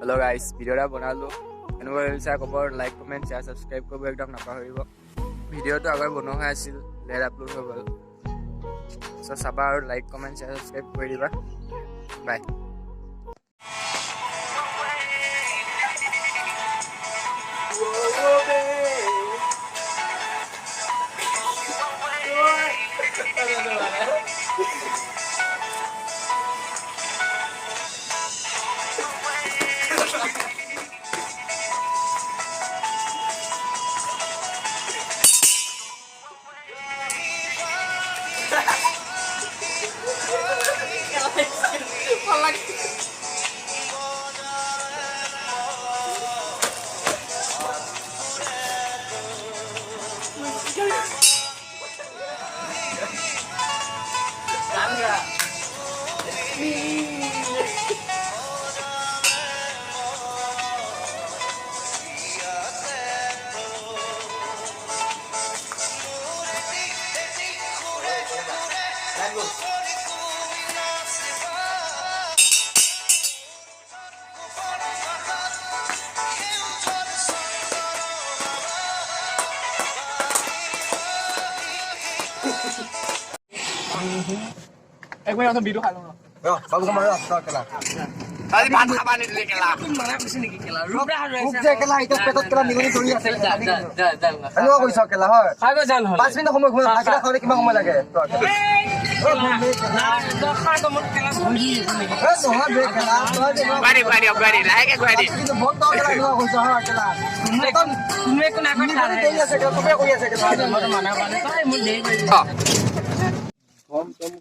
hello guys ভিডিওটা বনালো এনেকুৱা হৈছে খবৰ লাইক কমেন্ট শেয়াৰ সাবস্ক্ৰাইব কৰিব একদম নাপাহৰিব ভিডিওটো আগৰ বনোৱা হৈ আছিল লেট আপলোড হৈ গ'ল সো চাবা আৰু লাইক কমেন্ট শেয়াৰ সাবস্ক্ৰাইব কৰি দিবা বাই एक मिनट वीडियो खा लूंगा सब मारो स्टार्ट केला আজি ভাত খাবা নিদিলে কেলা माना कुछ नहीं केला रुपया खूप जे केला इथे पेटत केला निघून थोडी असेल जा এনেকুৱা কৈছ কেলা হয় खागो जाल हो 5 মিনিট সময় ঘুমাই ভাতকেলা খাওঁতে কিমান সময় লাগে ना तो खागो मत केला भुजी নহয় বে কেলা গাড়ি গাড়ি গাড়ি লাহেকে গাড়ি কিন্তু বহুত কেলা এনেকুৱা কৈছ হয় কেলা तुम्हें को ना कर खा रहे দেৰি আছে কেলা তুমি কৈ আছে কেলা मत माना वाले तो मुझे दे हम तुम